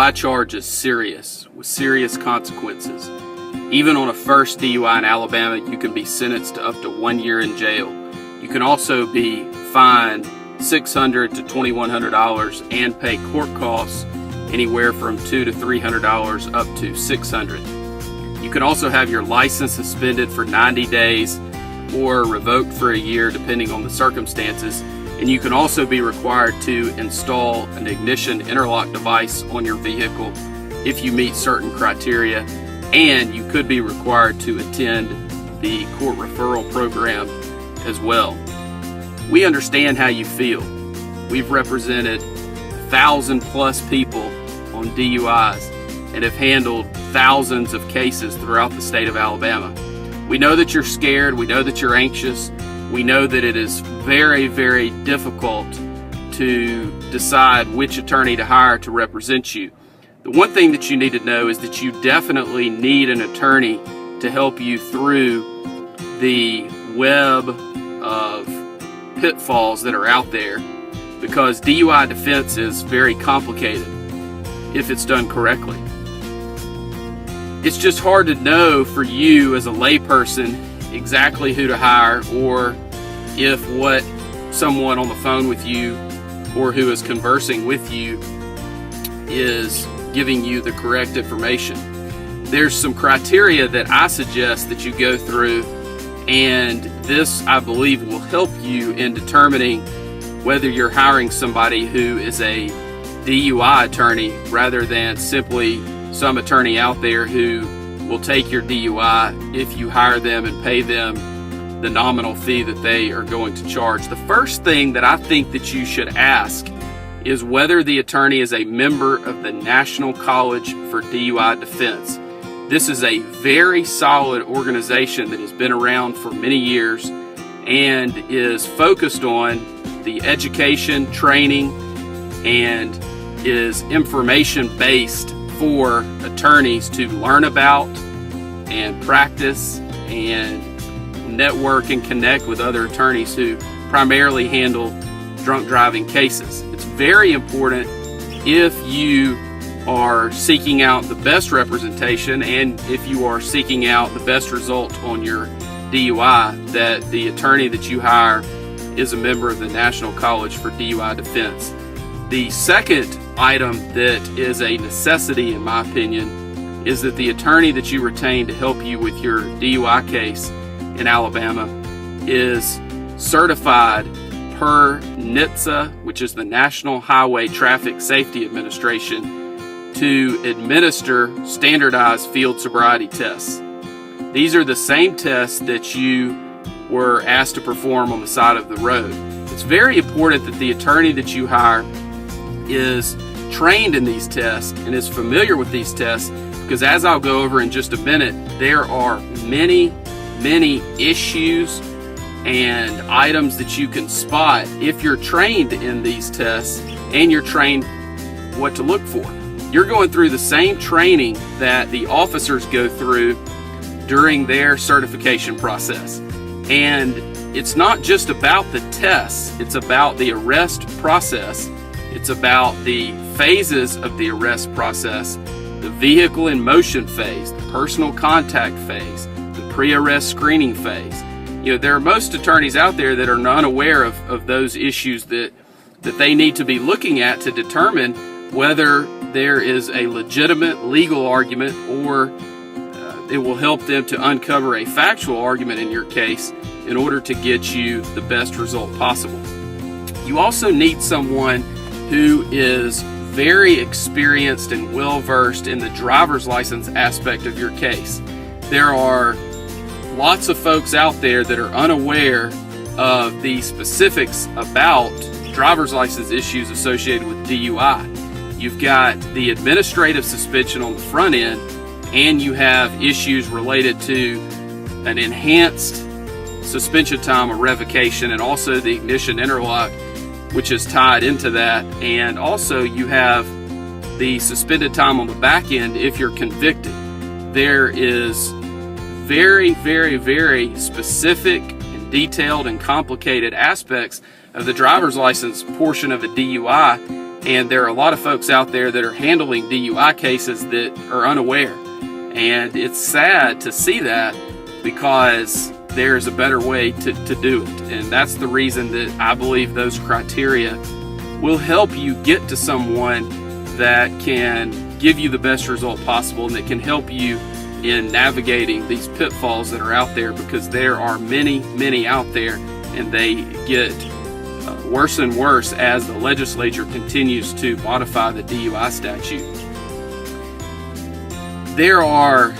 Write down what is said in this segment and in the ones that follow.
DUI charge is serious, with serious consequences. Even on a first DUI in Alabama, you can be sentenced to up to 1 year in jail. You can also be fined $600 to $2,100 and pay court costs anywhere from $200 to $300 up to $600. You can also have your license suspended for 90 days or revoked for a year depending on the circumstances. And you can also be required to install an ignition interlock device on your vehicle if you meet certain criteria. And you could be required to attend the court referral program as well. We understand how you feel. We've represented 1,000+ people on DUIs and have handled thousands of cases throughout the state of Alabama. We know that you're scared. We know that you're anxious. We know that it is very, very difficult to decide which attorney to hire to represent you. The one thing that you need to know is that you definitely need an attorney to help you through the web of pitfalls that are out there, because DUI defense is very complicated if it's done correctly. It's just hard to know for you as a layperson exactly who to hire, or if what someone on the phone with you or who is conversing with you is giving you the correct information. There's some criteria that I suggest that you go through, and this, I believe, will help you in determining whether you're hiring somebody who is a DUI attorney rather than simply some attorney out there who will take your DUI if you hire them and pay them the nominal fee that they are going to charge. The first thing that I think that you should ask is whether the attorney is a member of the National College for DUI Defense. This is a very solid organization that has been around for many years and is focused on the education, training, and is information-based for attorneys to learn about and practice and network and connect with other attorneys who primarily handle drunk driving cases. It's very important, if you are seeking out the best representation and if you are seeking out the best result on your DUI, that the attorney that you hire is a member of the National College for DUI Defense. The second item that is a necessity, in my opinion, is that the attorney that you retain to help you with your DUI case in Alabama is certified per NHTSA, which is the National Highway Traffic Safety Administration, to administer standardized field sobriety tests. These are the same tests that you were asked to perform on the side of the road. It's very important that the attorney that you hire is trained in these tests and is familiar with these tests, because as I'll go over in just a minute, there are many issues and items that you can spot if you're trained in these tests and you're trained what to look for. You're going through the same training that the officers go through during their certification process. And it's not just about the tests, it's about the arrest process. It's about the phases of the arrest process, the vehicle in motion phase, the personal contact phase, the pre-arrest screening phase. You know, there are most attorneys out there that are unaware of those issues that they need to be looking at to determine whether there is a legitimate legal argument, or it will help them to uncover a factual argument in your case in order to get you the best result possible. You also need someone who is very experienced and well-versed in the driver's license aspect of your case. There are lots of folks out there that are unaware of the specifics about driver's license issues associated with DUI. You've got the administrative suspension on the front end, and you have issues related to an enhanced suspension time or revocation, and also the ignition interlock, which is tied into that. And also you have the suspended time on the back end if you're convicted. There is very specific and detailed and complicated aspects of the driver's license portion of a DUI And there are a lot of folks out there that are handling DUI cases that are unaware. And it's sad to see that, because there's a better way to do it. And that's the reason that I believe those criteria will help you get to someone that can give you the best result possible and that can help you in navigating these pitfalls that are out there, because there are many, many out there, and they get worse and worse as the legislature continues to modify the DUI statute. There are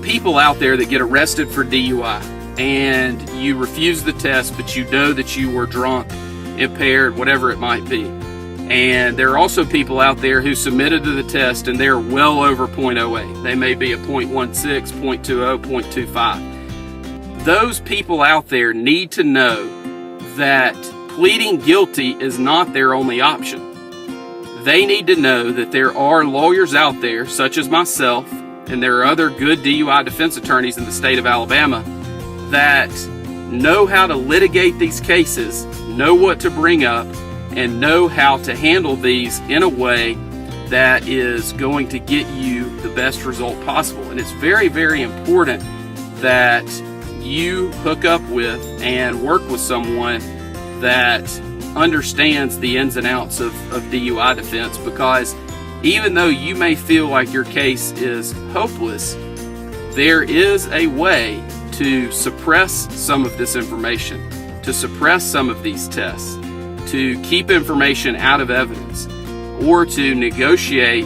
people out there that get arrested for DUI, and you refuse the test, but you know that you were drunk, impaired, whatever it might be. And there are also people out there who submitted to the test and they're well over 0.08. They may be a 0.16, 0.20, 0.25. Those people out there need to know that pleading guilty is not their only option. They need to know that there are lawyers out there, such as myself, and there are other good DUI defense attorneys in the state of Alabama that know how to litigate these cases, know what to bring up, and know how to handle these in a way that is going to get you the best result possible. And it's very, very important that you hook up with and work with someone that understands the ins and outs of DUI defense, because even though you may feel like your case is hopeless, there is a way to suppress some of this information, to suppress some of these tests, to keep information out of evidence, or to negotiate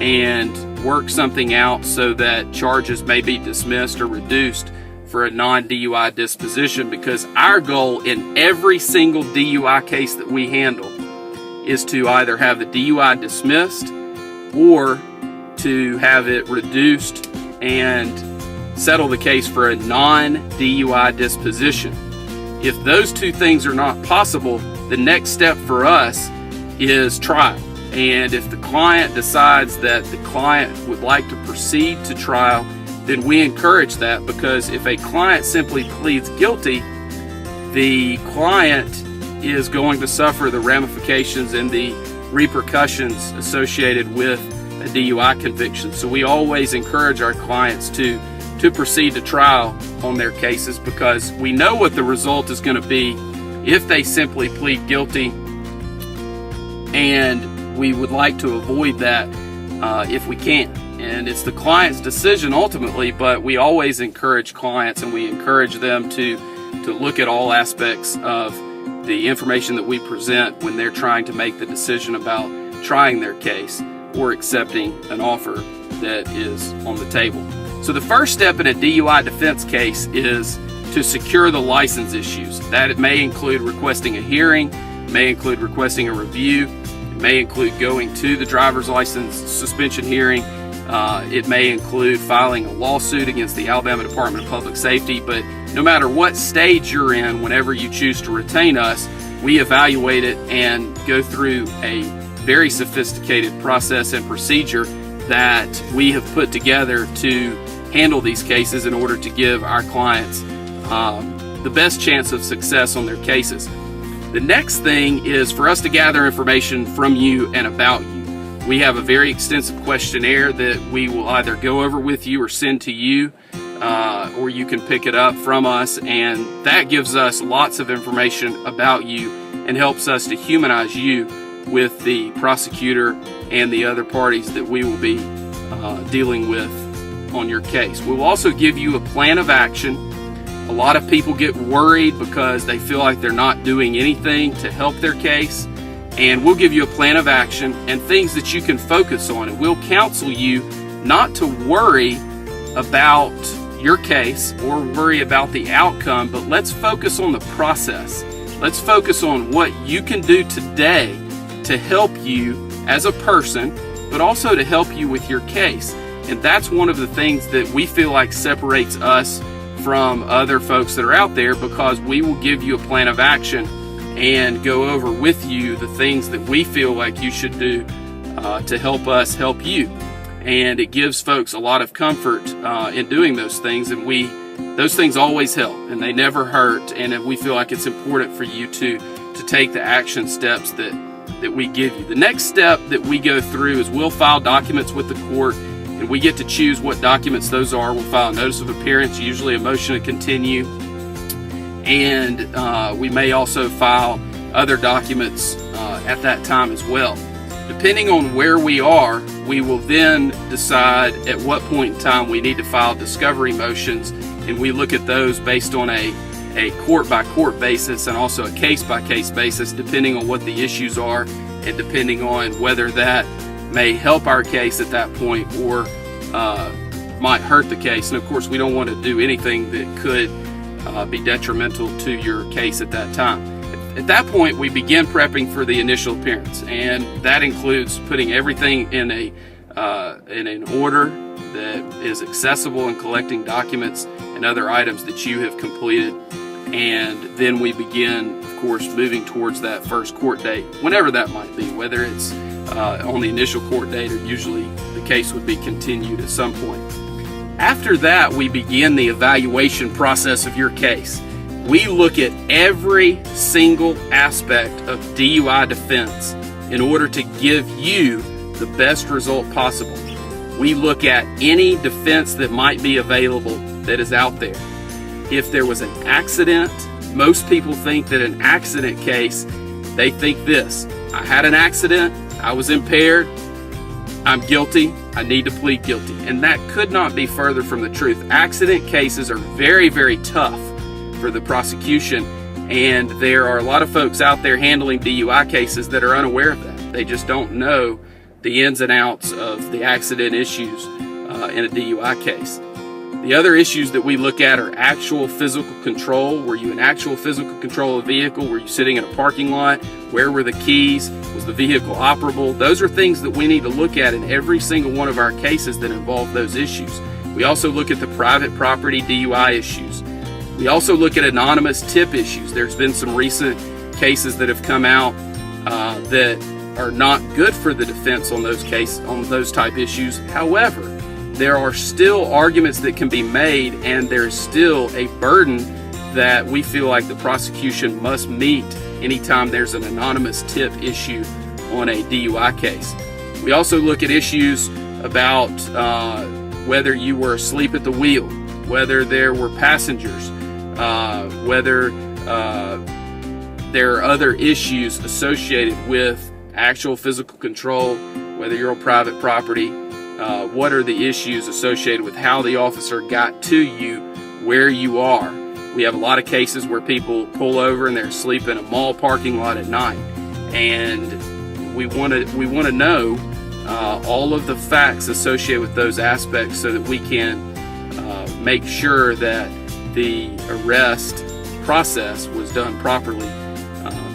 and work something out so that charges may be dismissed or reduced for a non-DUI disposition. Because our goal in every single DUI case that we handle is to either have the DUI dismissed or to have it reduced and settle the case for a non-DUI disposition. If those two things are not possible, the next step for us is trial. And if the client decides that the client would like to proceed to trial, then we encourage that, because if a client simply pleads guilty, the client is going to suffer the ramifications and the repercussions associated with a DUI conviction. So we always encourage our clients to proceed to trial on their cases, because we know what the result is going to be if they simply plead guilty, and we would like to avoid that if we can. And it's the client's decision ultimately, but we always encourage clients, and we encourage them to look at all aspects of the information that we present when they're trying to make the decision about trying their case or accepting an offer that is on the table. So the first step in a DUI defense case is to secure the license issues. That it may include requesting a hearing, may include requesting a review, it may include going to the driver's license suspension hearing, it may include filing a lawsuit against the Alabama Department of Public Safety. But no matter what stage you're in, whenever you choose to retain us, we evaluate it and go through a very sophisticated process and procedure that we have put together to handle these cases in order to give our clients the best chance of success on their cases. The next thing is for us to gather information from you and about you. We have a very extensive questionnaire that we will either go over with you or send to you, or you can pick it up from us, and that gives us lots of information about you and helps us to humanize you with the prosecutor and the other parties that we will be dealing with on your case. We'll also give you a plan of action. A lot of people get worried because they feel like they're not doing anything to help their case, and we'll give you a plan of action and things that you can focus on, and we'll counsel you not to worry about your case or worry about the outcome, but let's focus on the process. Let's focus on what you can do today to help you as a person, but also to help you with your case. And that's one of the things that we feel like separates us from other folks that are out there, because we will give you a plan of action and go over with you the things that we feel like you should do to help us help you. And it gives folks a lot of comfort in doing those things, and those things always help and they never hurt, and we feel like it's important for you to take the action steps that that we give you. The next step that we go through is we'll file documents with the court, and we get to choose what documents those are. We'll file a notice of appearance, usually a motion to continue, and we may also file other documents at that time as well. Depending on where we are, we will then decide at what point in time we need to file discovery motions, and we look at those based on a court-by-court basis and also a case-by-case basis, depending on what the issues are and depending on whether that may help our case at that point or might hurt the case. And of course, we don't want to do anything that could be detrimental to your case at that time. At that point, we begin prepping for the initial appearance, and that includes putting everything in an order that is accessible and collecting documents and other items that you have completed. And then we begin, of course, moving towards that first court date, whenever that might be, whether it's on the initial court date or usually the case would be continued at some point. After that, we begin the evaluation process of your case. We look at every single aspect of DUI defense in order to give you the best result possible. We look at any defense that might be available that is out there. If there was an accident, most people think that an accident case, they think this: I had an accident, I was impaired, I'm guilty, I need to plead guilty. And that could not be further from the truth. Accident cases are very, very tough for the prosecution, and there are a lot of folks out there handling DUI cases that are unaware of that. They just don't know the ins and outs of the accident issues in a DUI case. The other issues that we look at are actual physical control. Were you in actual physical control of the vehicle? Were you sitting in a parking lot? Where were the keys? Was the vehicle operable? Those are things that we need to look at in every single one of our cases that involve those issues. We also look at the private property DUI issues. We also look at anonymous tip issues. There's been some recent cases that have come out that are not good for the defense on those type issues. However, there are still arguments that can be made, and there's still a burden that we feel like the prosecution must meet anytime there's an anonymous tip issue on a DUI case. We also look at issues about whether you were asleep at the wheel, whether there were passengers, whether there are other issues associated with actual physical control, whether you're on private property. What are the issues associated with how the officer got to you where you are? We have a lot of cases where people pull over and they're asleep in a mall parking lot at night, and we want to know all of the facts associated with those aspects so that we can make sure that the arrest process was done properly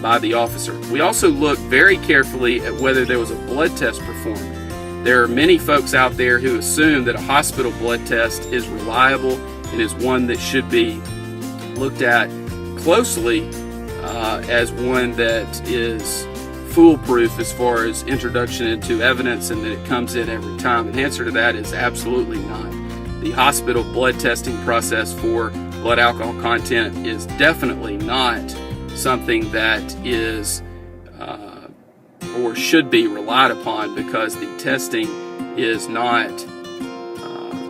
by the officer. We also look very carefully at whether there was a blood test performed. There are many folks out there who assume that a hospital blood test is reliable and is one that should be looked at closely as one that is foolproof as far as introduction into evidence and that it comes in every time. And the answer to that is absolutely not. The hospital blood testing process for blood alcohol content is definitely not something that is or should be relied upon, because the testing is not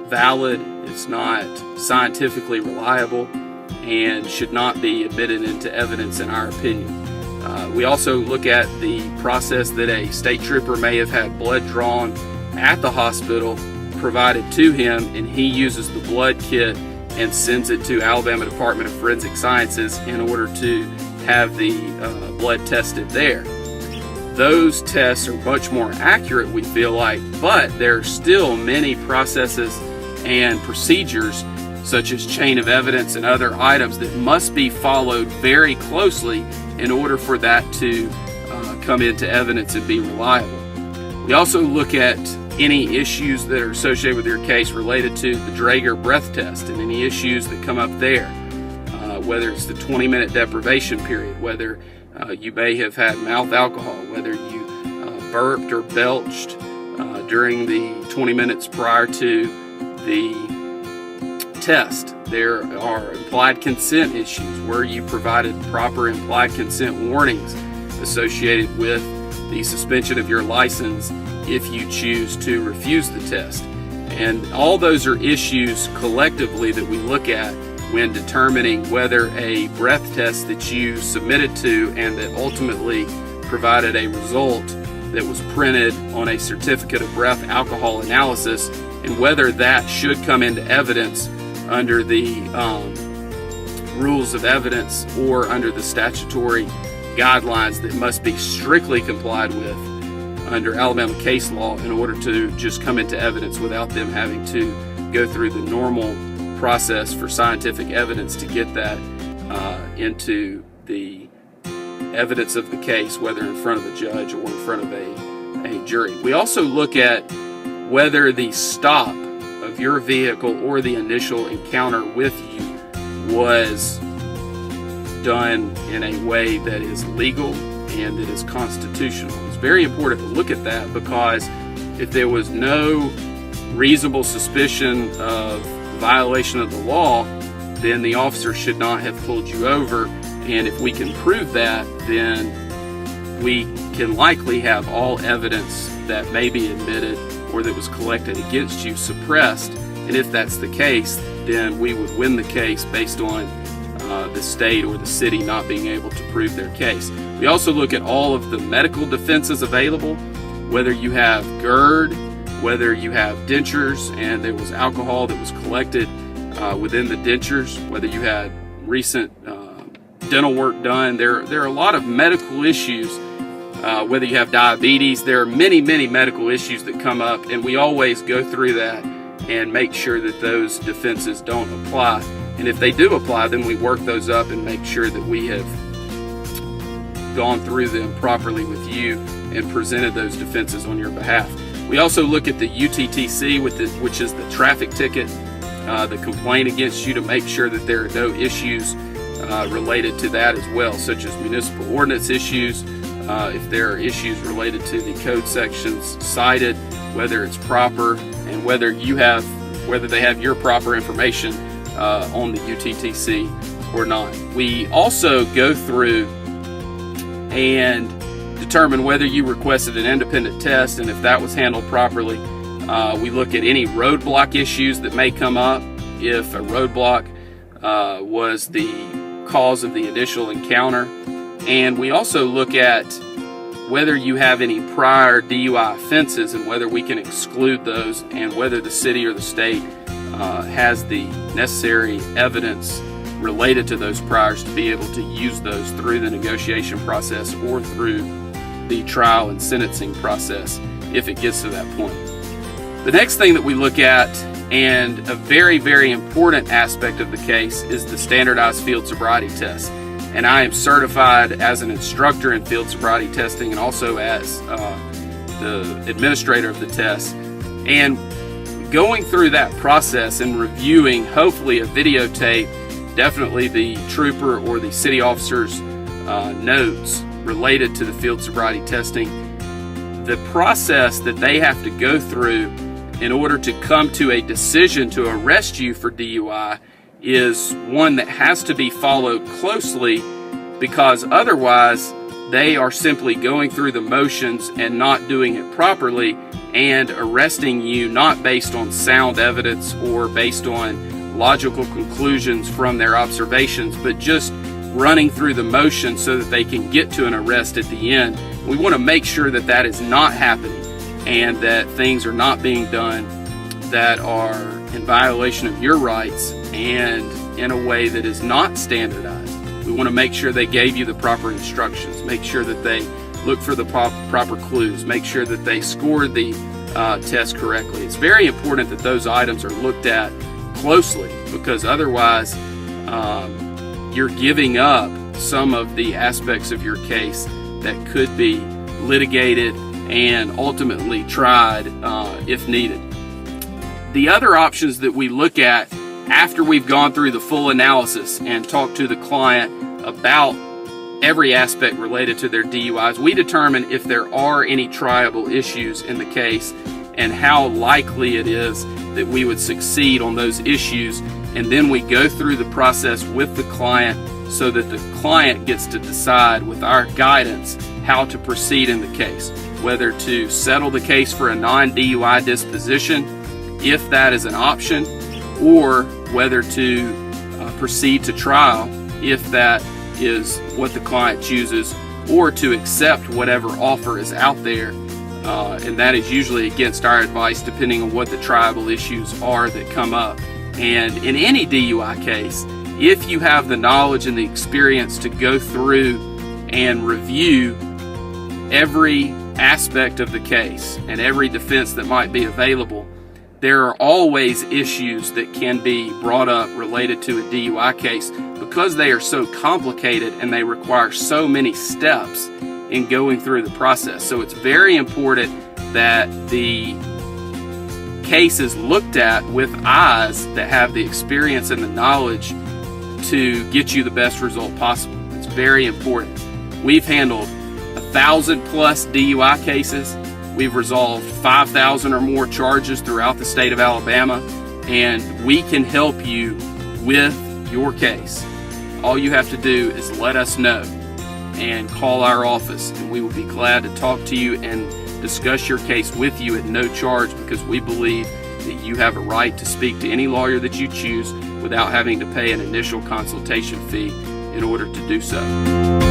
valid, it's not scientifically reliable, and should not be admitted into evidence in our opinion. We also look at the process that a state trooper may have had blood drawn at the hospital provided to him, and he uses the blood kit and sends it to Alabama Department of Forensic Sciences in order to have the blood tested there. Those tests are much more accurate, we feel like, but there are still many processes and procedures such as chain of evidence and other items that must be followed very closely in order for that to come into evidence and be reliable. We also look at any issues that are associated with your case related to the Draeger breath test and any issues that come up there, whether it's the 20-minute deprivation period, whether you may have had mouth alcohol, whether you burped or belched during the 20 minutes prior to the test. There are implied consent issues where you provided proper implied consent warnings associated with the suspension of your license if you choose to refuse the test. And all those are issues collectively that we look at when determining whether a breath test that you submitted to and that ultimately provided a result that was printed on a certificate of breath alcohol analysis, and whether that should come into evidence under the rules of evidence or under the statutory guidelines that must be strictly complied with under Alabama case law in order to just come into evidence without them having to go through the normal process for scientific evidence to get that into the evidence of the case, whether in front of a judge or in front of a jury. We also look at whether the stop of your vehicle or the initial encounter with you was done in a way that is legal and that is constitutional. It's very important to look at that, because if there was no reasonable suspicion of violation of the law, then the officer should not have pulled you over. And if we can prove that, then we can likely have all evidence that may be admitted or that was collected against you suppressed. And if that's the case, then we would win the case based on the state or the city not being able to prove their case. We also look at all of the medical defenses available, whether you have GERD, whether you have dentures and there was alcohol that was collected within the dentures, whether you had recent dental work done. There are a lot of medical issues, whether you have diabetes. There are many medical issues that come up, and we always go through that and make sure that those defenses don't apply. And if they do apply, then we work those up and make sure that we have gone through them properly with you and presented those defenses on your behalf. We also look at the UTTC, which is the traffic ticket, the complaint against you, to make sure that there are no issues related to that as well, such as municipal ordinance issues, if there are issues related to the code sections cited, whether it's proper, and whether they have your proper information on the UTTC or not. We also go through and determine whether you requested an independent test, and if that was handled properly. We look at any roadblock issues that may come up, if a roadblock was the cause of the initial encounter. And we also look at whether you have any prior DUI offenses and whether we can exclude those, and whether the city or the state has the necessary evidence related to those priors to be able to use those through the negotiation process or through the trial and sentencing process if it gets to that point. The next thing that we look at, and a very important aspect of the case, is the Standardized Field Sobriety Test. And I am certified as an instructor in field sobriety testing and also as the administrator of the test. And going through that process and reviewing, hopefully, a videotape, definitely the trooper or the city officer's notes related to the field sobriety testing, the process that they have to go through in order to come to a decision to arrest you for DUI is one that has to be followed closely, because otherwise they are simply going through the motions and not doing it properly and arresting you not based on sound evidence or based on logical conclusions from their observations, but just running through the motions so that they can get to an arrest at the end. We want to make sure that that is not happening and that things are not being done that are in violation of your rights and in a way that is not standardized. We want to make sure they gave you the proper instructions, make sure that they look for the proper clues, make sure that they scored the test correctly. It's very important that those items are looked at closely, because otherwise you're giving up some of the aspects of your case that could be litigated and ultimately tried if needed. The other options that we look at after we've gone through the full analysis and talked to the client about every aspect related to their DUIs, we determine if there are any triable issues in the case and how likely it is that we would succeed on those issues. And then we go through the process with the client so that the client gets to decide with our guidance how to proceed in the case, whether to settle the case for a non-DUI disposition, if that is an option, or whether to proceed to trial, if that is what the client chooses, or to accept whatever offer is out there, and that is usually against our advice depending on what the tribal issues are that come up. And in any DUI case, if you have the knowledge and the experience to go through and review every aspect of the case and every defense that might be available, there are always issues that can be brought up related to a DUI case because they are so complicated and they require so many steps in going through the process. So it's very important that the case is looked at with eyes that have the experience and the knowledge to get you the best result possible. It's very important. We've handled 1,000+ DUI cases. We've resolved 5,000 or more charges throughout the state of Alabama, and we can help you with your case. All you have to do is let us know and call our office, and we will be glad to talk to you and discuss your case with you at no charge, because we believe that you have a right to speak to any lawyer that you choose without having to pay an initial consultation fee in order to do so.